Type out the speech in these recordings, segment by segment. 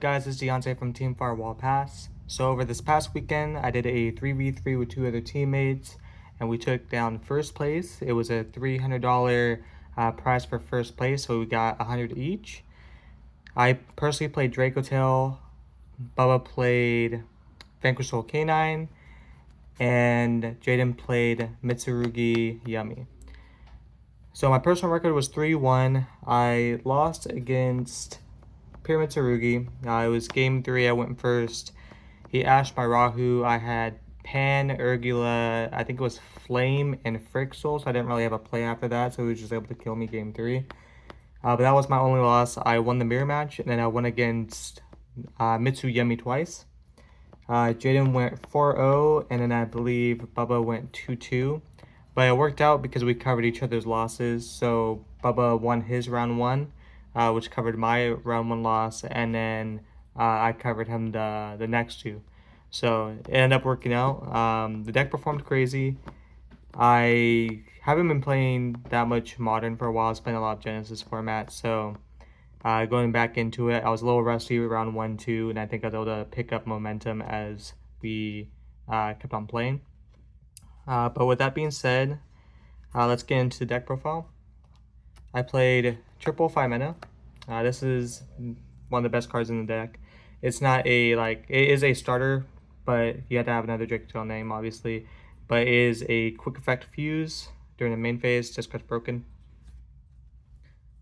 guys, it's Deontay from Team Firewall Pass. So over this past weekend, I did a 3v3 with two other teammates, and we took down first place. It was a $300 prize for first place, so we got 100 each. I personally played dracotail, Bubba played Vanquish Soul Canine, and Jaden played Mitsurugi Yummy. So my personal record was 3-1. I lost against Pyramid Tsurugi. It was game 3. I went first. He ashed my Rahu. I had Pan, Urgula, I think it was Flame, and Frixel, so I didn't really have a play after that, so he was just able to kill me game 3. But that was my only loss. I won the mirror match, and then I went against Mitsu Yummy twice. Jaden went 4-0, and then I believe Bubba went 2-2. But it worked out because we covered each other's losses. So Bubba won his round 1, which covered my round 1 loss, and then I covered him the next 2. So it ended up working out. The deck performed crazy. I haven't been playing that much Modern for a while. I was playing a lot of Genesis format, so going back into it, I was a little rusty around 1-2, and I think I was able to pick up momentum as we kept on playing. But with that being said, let's get into the deck profile. I played triple 5 mana. This is one of the best cards in the deck. It's not it is a starter, but you have to have another dracotail name, obviously. But it is a quick effect fuse during the main phase, just because broken.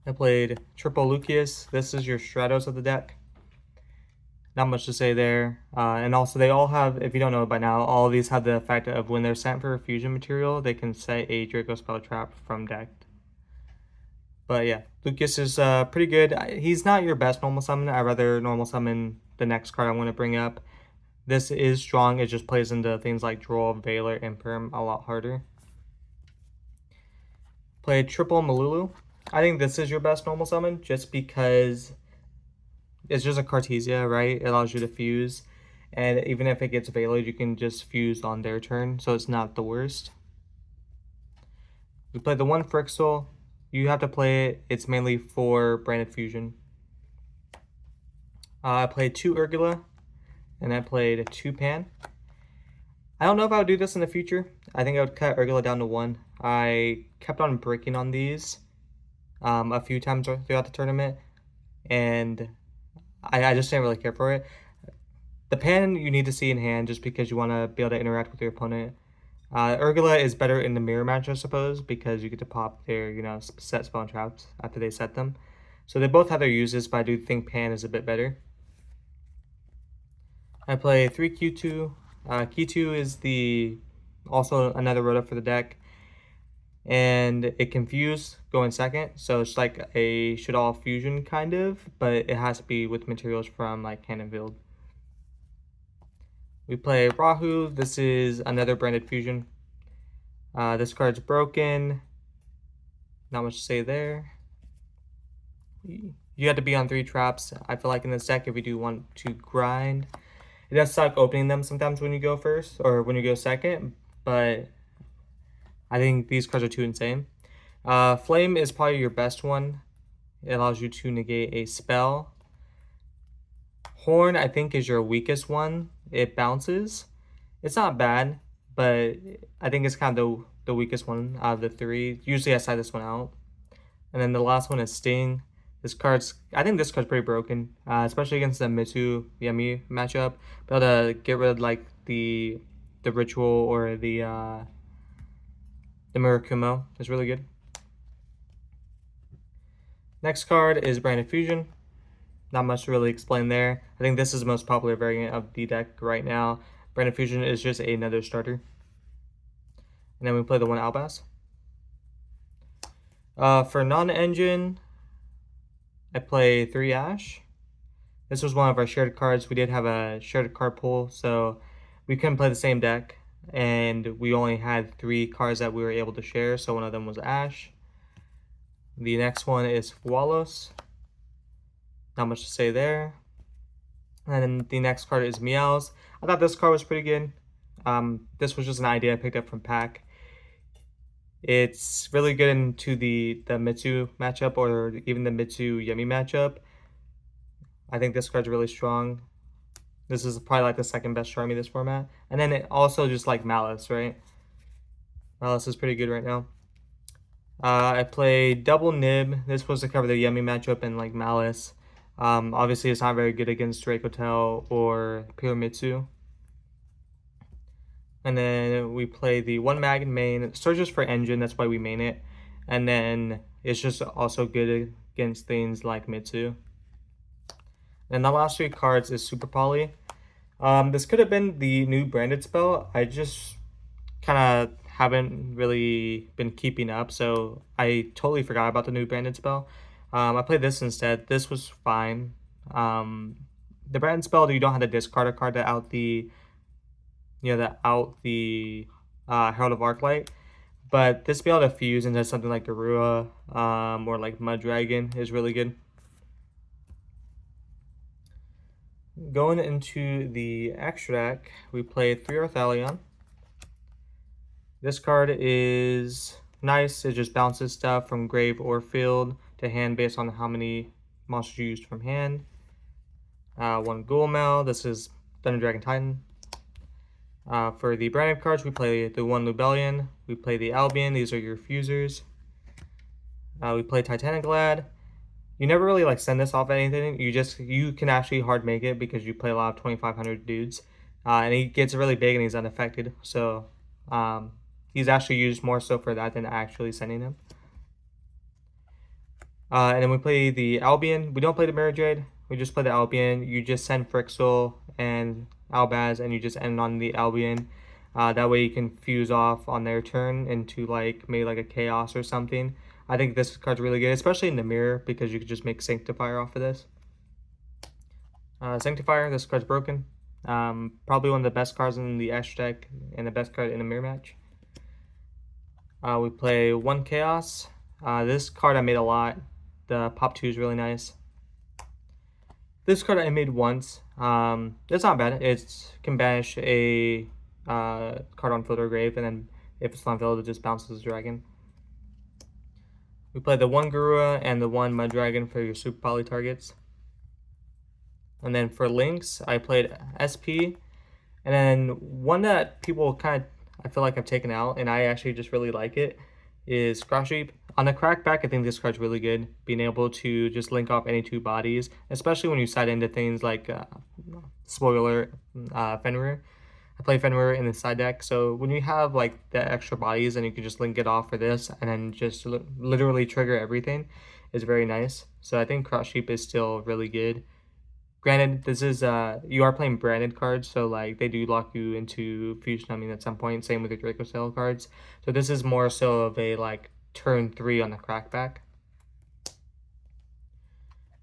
I played triple Lucius. This is your Stratos of the deck. Not much to say there. And also they all have, if you don't know by now, all of these have the effect of when they're sent for a fusion material, they can set a Draco spell trap from deck. But yeah, Lucius is pretty good. He's not your best normal summon. I'd rather normal summon the next card I'm going to bring up. This is strong. It just plays into things like Droll, Veiler, and Perm a lot harder. Played triple Malulu. I think this is your best normal summon just because it's just a Cartesia, right? It allows you to fuse. And even if it gets Veiler, you can just fuse on their turn, so it's not the worst. We played the one Frixel. You have to play it. It's mainly for branded fusion. I played 2 Urgula, and I played 2 Pan. I don't know if I would do this in the future. I think I would cut Urgula down to 1. I kept on breaking on these a few times throughout the tournament, and I just didn't really care for it. The Pan you need to see in hand just because you want to be able to interact with your opponent. Urgula is better in the mirror match, I suppose, because you get to pop their, set spell and traps after they set them. So they both have their uses, but I do think Pan is a bit better. I play 3 Q2. Q2 is also another rota for the deck, and it can fuse going second, so it's like a should-all fusion kind of, but it has to be with materials from like Cannon Field. We play Rahu. This is another branded fusion. This card's broken. Not much to say there. You have to be on 3 traps. I feel like in this deck, if you do want to grind, it does suck opening them sometimes when you go first or when you go second, but I think these cards are too insane. Flame is probably your best one. It allows you to negate a spell. Horn, I think, is your weakest one. It bounces. It's not bad, but I think it's kind of the weakest one out of the 3. Usually I side this one out. And then the last one is Sting. I think this card's pretty broken, especially against the Mitsu Yummy matchup. Be able to get rid of like the ritual or the Murakumo is really good. Next card is Branded Fusion. Not much to really explain there. I think this is the most popular variant of the deck right now. Branded Fusion is just another starter. And then we play the one Albaz. For non-engine, I play 3 Ash. This was one of our shared cards. We did have a shared card pool, so we couldn't play the same deck. And we only had 3 cards that we were able to share, so one of them was Ash. The next one is Walos. Not much to say there. And then the next card is Meows. I thought this card was pretty good. This was just an idea I picked up from Pack. It's really good into the Mitsu matchup or even the Mitsu Yummy matchup. I think this card's really strong. This is probably like the second best Charmy this format. And then it also just like Malice, right? Malice is pretty good right now. I played double Nib. This was to cover the Yummy matchup and like Malice. Obviously, it's not very good against dracotail or pure mitsu. And then we play the one mag in main. Surges for engine, that's why we main it. And then it's just also good against things like mitsu. And the last three cards is Super Poly. This could have been the new branded spell. I just kind of haven't really been keeping up, so I totally forgot about the new branded spell. I played this instead. This was fine. The branded spell, you don't have to discard a card to out the Herald of Arclight, but this be able to fuse into something like Garua or like Mud Dragon is really good. Going into the extra deck, we played 3 Orthalion. This card is nice. It just bounces stuff from grave or field to hand based on how many monsters you used from hand. 1 Ghoulmail. This is Thunder Dragon Titan. For the branded cards, we play the 1 Lubellion. We play the Albion. These are your fusers. We play Titanic Lad. You never really like send this off anything. You can actually hard make it because you play a lot of 2500 dudes, and he gets really big and he's unaffected. So he's actually used more so for that than actually sending him. And then we play the Albion. We don't play the Mirror Jade. We just play the Albion. You just send Frixel and Albaz, and you just end on the Albion. That way you can fuse off on their turn into like maybe like a Chaos or something. I think this card's really good, especially in the mirror, because you could just make Sanctifier off of this. Sanctifier, this card's broken. Probably one of the best cards in the Ash deck and the best card in a mirror match. We play 1 Chaos. This card I made a lot. The Pop 2 is really nice. This card I made once. It's not bad. It can banish a card on field or grave, and then if it's on field, it just bounces the dragon. We play the 1 Garua and the 1 Mud Dragon for your Super Poly targets. And then for links, I played SP. And then one that people I feel like I've taken out, and I actually just really like it, is Cross Sheep. On the crackback, I think this card's really good. Being able to just link off any 2 bodies, especially when you side into things like, spoiler, Fenrir. I play Fenrir in the side deck, so when you have like the extra bodies and you can just link it off for this and then just literally trigger everything is very nice. So I think Cross Sheep is still really good. Granted, this is you are playing branded cards, so like they do lock you into Fusion Numbing at some point. Same with the dracotail cards. So this is more so of a like turn 3 on the crackback.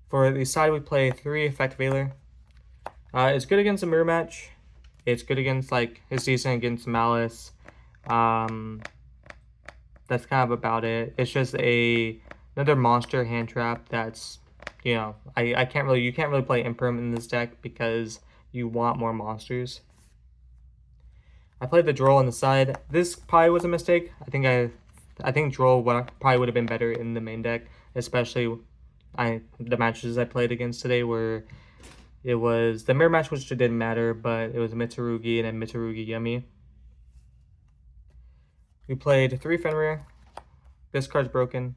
For the side, we play 3 Effect Veiler. It's good against a mirror match. It's good against like it's decent against Malice. That's kind of about it. It's just another monster hand trap that's, you know, you can't really play Imperm in this deck because you want more monsters. I played the Droll on the side. This probably was a mistake. I think Droll probably would have been better in the main deck, especially the matches I played against today were it was the mirror match, which didn't matter, but it was Mitsurugi and then Mitsurugi Yummy. We played 3 Fenrir. This card's broken.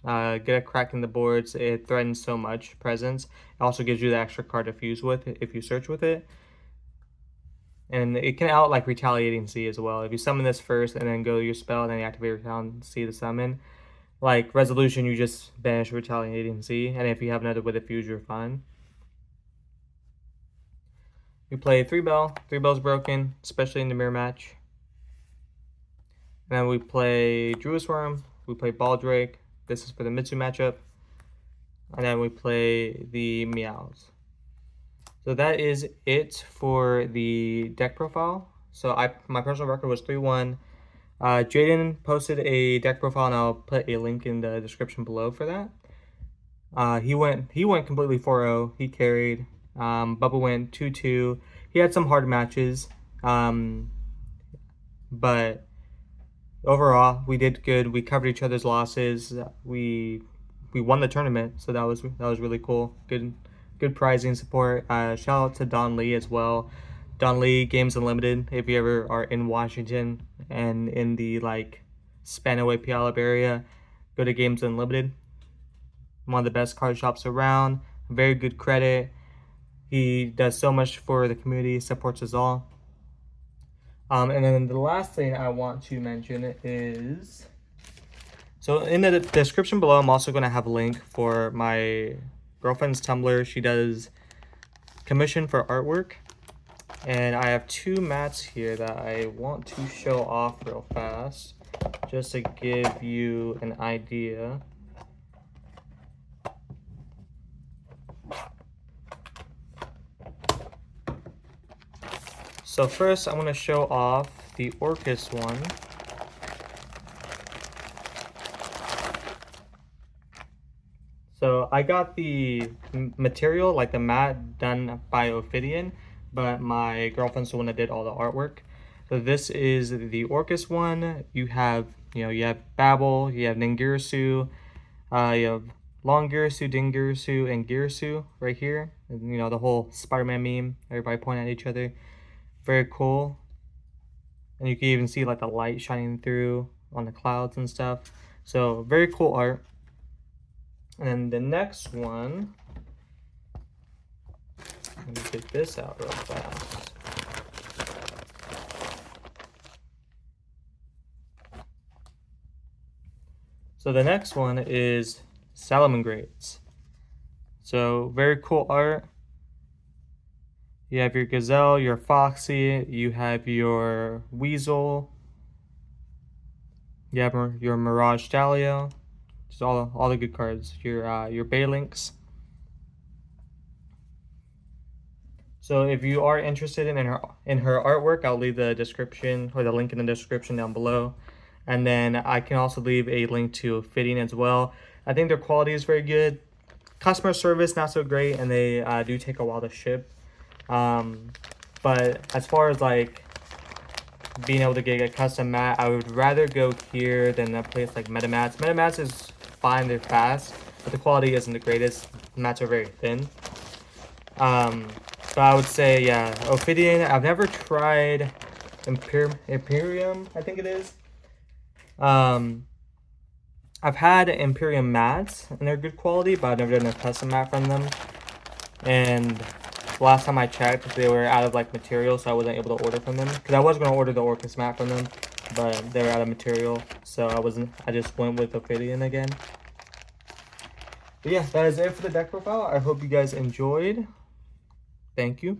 Get a crack in the boards. It threatens so much presence. It also gives you the extra card to fuse with if you search with it. And it can out like Retaliating Sea as well. If you summon this first and then go to your spell and then you activate Retaliating Sea to summon, like Resolution, you just banish Retaliating Sea, and if you have another with a fuse, you're fine. We play 3 Bell. 3 Bell's broken, especially in the mirror match. And then we play Druid Worm. We play Baldrake. This is for the Mitsu matchup. And then we play the Meows. So that is it for the deck profile. So my personal record was 3-1. Jaden posted a deck profile, and I'll put a link in the description below for that. He went completely 4-0. He carried. Bubba went 2-2. He had some hard matches, but overall we did good. We covered each other's losses. We won the tournament, so that was really cool. Good good pricing support. Shout out to Don Lee as well. Don Lee Games Unlimited. If you ever are in Washington and in the like Spanaway Puyallup area, go to Games Unlimited. One of the best card shops around. Very good credit. He does so much for the community, supports us all. And then the last thing I want to mention is, so in the description below, I'm also going to have a link for my girlfriend's Tumblr. She does commission for artwork. And I have two mats here that I want to show off real fast, just to give you an idea. So first, I'm going to show off the Orcus one. So I got the material, like the mat, done by Ophidian, but my girlfriend's the one that did all the artwork. So this is the Orcus one. You have Babel, you have Ningirsu, you have Longirsu, Dingirsu, and Girsu right here. And, the whole Spider-Man meme, everybody pointing at each other. Very cool. And you can even see like the light shining through on the clouds and stuff. So very cool art. And then the next one, let me get this out real fast. So the next one is Salamangreats. So very cool art. You have your Gazelle, your Foxy, you have your Weasel, you have your Mirage Stallion, just all the good cards. Your Baylinks. So if you are interested in her artwork, I'll leave the description or the link in the description down below. And then I can also leave a link to fitting as well. I think their quality is very good. Customer service not so great, and they do take a while to ship. But as far as like being able to get a custom mat, I would rather go here than a place like MetaMats. MetaMats is fine, they're fast, but the quality isn't the greatest. The mats are very thin. So I would say, yeah, Ophidian. I've never tried Imperium, I think it is. I've had Imperium mats, and they're good quality, but I've never done a custom mat from them. And last time I checked, they were out of like material, so I wasn't able to order from them. Because I was going to order the Orcus mat from them, but they were out of material, so I just went with Ophidian again. But yeah, that is it for the deck profile. I hope you guys enjoyed. Thank you.